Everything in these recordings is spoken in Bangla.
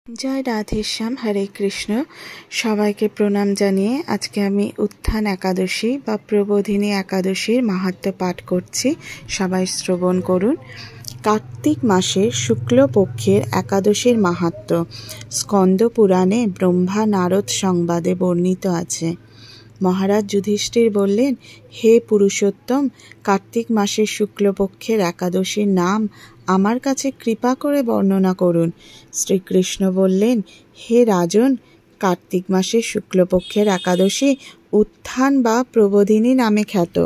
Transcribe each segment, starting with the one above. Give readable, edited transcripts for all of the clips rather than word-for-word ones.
জয় রাধেশ্যাম, হরে কৃষ্ণ। সবাইকে প্রণাম জানিয়ে আজকে আমি উত্থান একাদশী বা প্রবোধিনী একাদশীর মাহাত্ম্য পাঠ করছি। সবাই শ্রবণ করুন। কার্তিক মাসের শুক্লপক্ষের একাদশীর মাহাত্ম্য স্কন্দ পুরাণে ব্রহ্মা নারদ সংবাদে বর্ণিত আছে। মহারাজ যুধিষ্ঠির বললেন, হে পুরুষোত্তম, কার্তিক মাসের শুক্লপক্ষের একাদশীর নাম আমার কাছে কৃপা করে বর্ণনা করুন। শ্রীকৃষ্ণ বললেন, হে রাজন, কার্তিক মাসের শুক্লপক্ষের একাদশী উত্থান বা প্রবোধিনী নামে খ্যাত।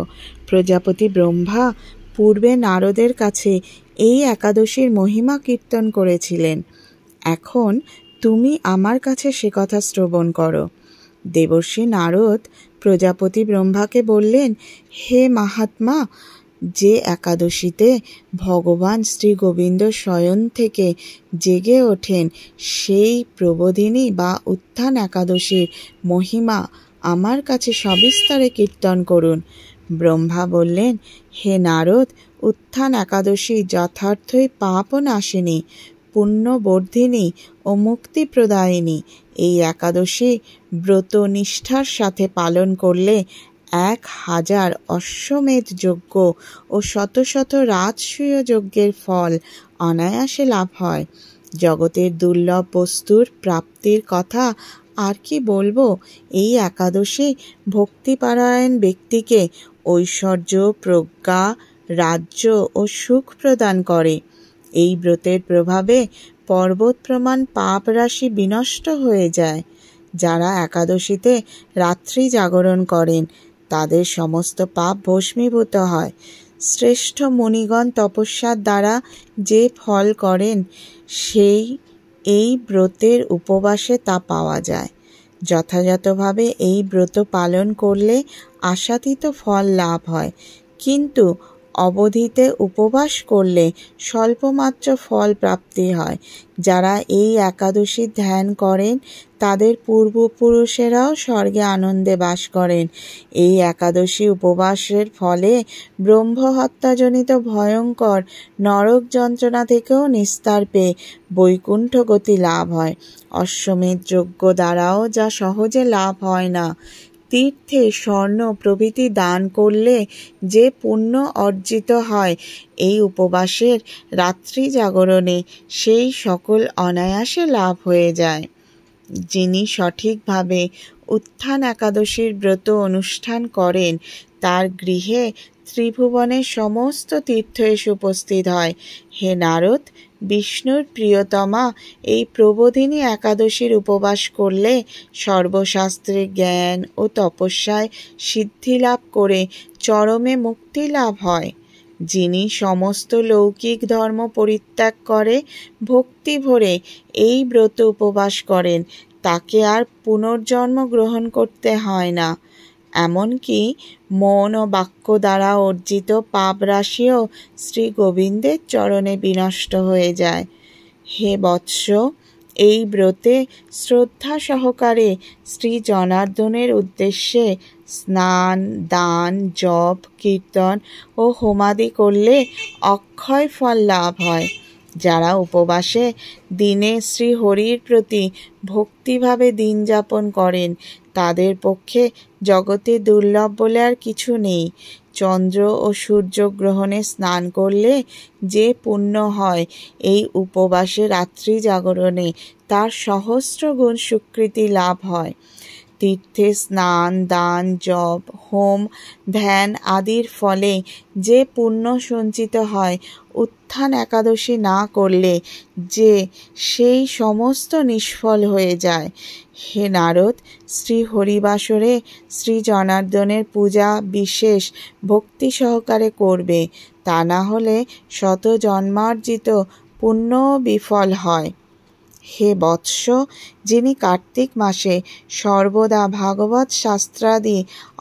প্রজাপতি ব্রহ্মা পূর্বে নারদের কাছে এই একাদশীর মহিমা কীর্তন করেছিলেন। এখন তুমি আমার কাছে সে কথা শ্রবণ করো। দেবর্ষি নারদ প্রজাপতি ব্রহ্মাকে বললেন, হে মাহাত্মা, যে একাদশীতে ভগবান শ্রী গোবিন্দ স্বয়ং থেকে জেগে ওঠেন, সেই প্রবোধিনী বা উত্থান একাদশীর মহিমা আমার কাছে সবিস্তারে কীর্তন করুন। ব্রহ্মা বললেন, হে নারদ, উত্থান একাদশী যথার্থই পাপ নাশিনী, পুণ্যবর্ধিনী ও মুক্তিপ্রদায়িনী। এই একাদশী ব্রত নিষ্ঠার সাথে পালন করলে 1000 অশ্বমেধ যজ্ঞ ও শত শত রাজসূয় যজ্ঞের ফল অনায়াসে লাভ হয়। জগতের দুর্লভ বস্তুর প্রাপ্তির কথা আর কি বলবো। এই একাদশী ভক্তিপরায়ণ ব্যক্তিকে ঐশ্বর্য, প্রজ্ঞা, রাজ্য ও সুখ প্রদান করে। এই ব্রতের প্রভাবে পর্বত প্রমাণ পাপ রাশি বিনষ্ট হয়ে যায়। যারা একাদশীতে রাত্রি জাগরণ করেন তাদের সমস্ত পাপ ভস্মীভূত হয়। শ্রেষ্ঠ মুনিগণ তপস্যার দ্বারা যে ফল করেন, সেই এই ব্রতের উপবাসে তা পাওয়া যায়। যথাযথভাবে এই ব্রত পালন করলে আশাতীত ফল লাভ হয়, কিন্তু অবধিতে উপবাস করলে স্বল্পমাত্র ফল প্রাপ্তি হয়। যারা এই একাদশী ধ্যান করেন তাদের পূর্বপুরুষেরাও স্বর্গে আনন্দে বাস করেন। এই একাদশী উপবাসের ফলে ব্রহ্মহত্যাজনিত ভয়ঙ্কর নরক যন্ত্রণা থেকেও নিস্তার পেয়ে বৈকুণ্ঠ গতি লাভ হয়। অশ্বমেধ যজ্ঞ দ্বারাও যা সহজে লাভ হয় না, তীর্থে স্বর্ণ প্রভৃতি দান করলে যে পুণ্য অর্জিত হয়, এই উপবাসের রাত্রি জাগরণে সেই সকল অনায়াসে লাভ হয়ে যায়। যিনি সঠিকভাবে উত্থান একাদশীর ব্রত অনুষ্ঠান করেন তার গৃহে ত্রিভুবনের সমস্ত তীর্থ এসে উপস্থিত হয়। হে নারদ, বিষ্ণুর প্রিয়তমা এই প্রবোধিনী একাদশীর উপবাস করলে সর্বশাস্ত্রের জ্ঞান ও তপস্যায় সিদ্ধি লাভ করে চরমে মুক্তি লাভ হয়। যিনি সমস্ত লৌকিক ধর্ম পরিত্যাগ করে ভক্তি ভরে এই ব্রত উপবাস করেন তাকে আর পুনর্জন্ম গ্রহণ করতে হয় না। এমনকি মন ও বাক্য দ্বারা অর্জিত পাপ রাশিও শ্রী গোবিন্দের চরণে বিনষ্ট হয়ে যায়। হে বৎস, এই ব্রতে শ্রদ্ধা সহকারে শ্রী জনার্দনের উদ্দেশ্যে স্নান, দান, জপ, কীর্তন ও হোমাদি করলে অক্ষয় ফল লাভ হয়। যারা উপবাসে দিনে শ্রী হরির প্রতি ভক্তিভাবে দিন যাপন করেন তাদের পক্ষে জগতে দুর্লভ বলে আর কিছু নেই। চন্দ্র ও সূর্য গ্রহণে স্নান করলে যে পুণ্য হয়, এই উপবাসে রাত্রি জাগরণে তার সহস্র গুণ স্বীকৃতি লাভ হয়। তীর্থে স্নান, দান, জপ, হোম, ধ্যান আদির ফলে যে পুণ্য সঞ্চিত হয়, উত্থান একাদশী না করলে যে সেই সমস্ত নিষ্ফল হয়ে যায়। হে নারদ, শ্রী হরিবাসরে শ্রী জনার্দনের পূজা বিশেষ ভক্তি সহকারে করবে, তা না হলে শত জন্মার্জিত পুণ্য বিফল হয়। হে বৎস, যিনি কার্তিক মাসে সর্বদা ভাগবত শাস্ত্রাদি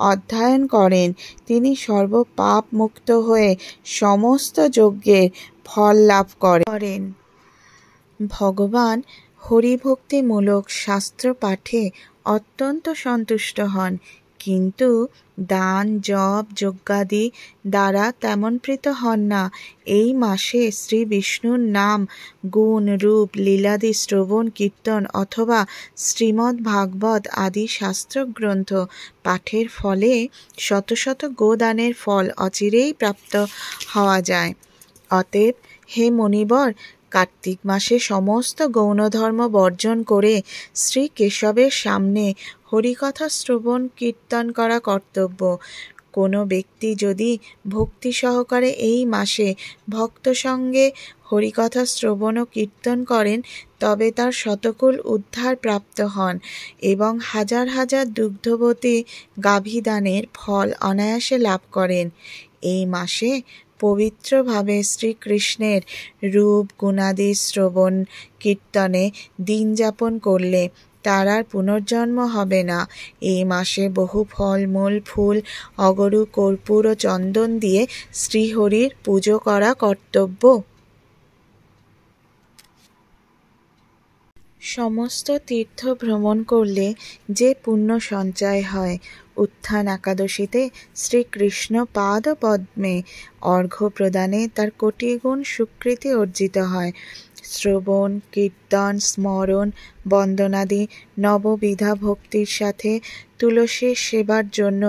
অধ্যয়ন করেন তিনি সর্বপাপ মুক্ত হয়ে সমস্ত যজ্ঞের ফল লাভ করেন। ভগবান হরিভক্তিমূলক শাস্ত্র পাঠে অত্যন্ত সন্তুষ্ট হন, কিন্তু দান জপ যজ্ঞাদি দ্বারা তেমন প্রীত হন না। এই মাসে শ্রী বিষ্ণুর নাম গুণ রূপ লীলাদি শ্রবণ কীর্তন অথবা শ্রীমদ্ ভাগবত আদি শাস্ত্রগ্রন্থ পাঠের ফলে শত শত গোদানের ফল অচিরেই প্রাপ্ত হওয়া যায়। অতএব হে মণিবর, কার্তিক মাসে সমস্ত গৌণধর্ম বর্জন করে শ্রী কেশবের সামনে হরিকথা শ্রবণ কীর্তন করা কর্তব্য। কোনো ব্যক্তি যদি ভক্তি সহকারে এই মাসে ভক্ত সঙ্গে হরিকথা শ্রবণ ও কীর্তন করেন তবে তার শতকুল উদ্ধার প্রাপ্ত হন এবং হাজার হাজার দুগ্ধবতী গাভীদানের ফল অনায়াসে লাভ করেন। এই মাসে পবিত্রভাবে শ্রীকৃষ্ণের রূপ গুণাদি শ্রবণ কীর্তনে দিন যাপন করলে তার আর পুনর্জন্ম হবে না। এই মাসে বহু ফলমূল ফুল অগরু কর্পূর ও চন্দন দিয়ে শ্রীহরির পুজো করা কর্তব্য। সমস্ত তীর্থ ভ্রমণ করলে যে পুণ্য সঞ্চয় হয়, উত্থান একাদশীতে শ্রীকৃষ্ণ পাদ পদ্মে অর্ঘ্য প্রদানে তার কোটিগুণ সুকৃতি অর্জিত হয়। শ্রবণ কীর্তন স্মরণ বন্দনাদি নববিধা ভক্তির সাথে তুলসীর সেবার জন্য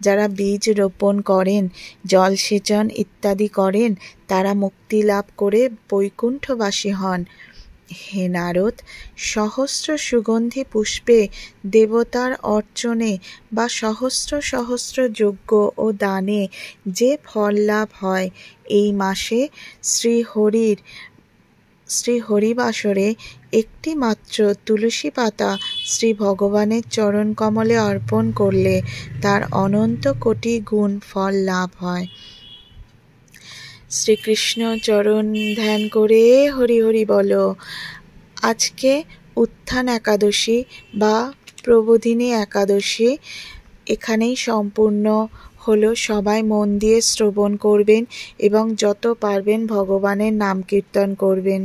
যারা বীজ রোপণ করেন, জলসেচন ইত্যাদি করেন, তারা মুক্তি লাভ করে বৈকুণ্ঠবাসী হন। হে নারদ, সহস্র সুগন্ধি পুষ্পে দেবতার অর্চনে বা সহস্র সহস্র যজ্ঞ ও দানে যে ফল লাভ হয়, এই মাসে শ্রী হরিবাসরে একটি মাত্র তুলসী পাতা শ্রী ভগবানের চরণ কমলে অর্পণ করলে তার অনন্ত কোটি গুণ ফল লাভ হয়। শ্রীকৃষ্ণ চরণ ধ্যান করে হরি হরি বলো। আজকে উত্থান একাদশী বা প্রবোধিনী একাদশী এখানেই সম্পূর্ণ হলো। সবাই মন দিয়ে শ্রবণ করবেন এবং যত পারবেন ভগবানের নাম কীর্তন করবেন।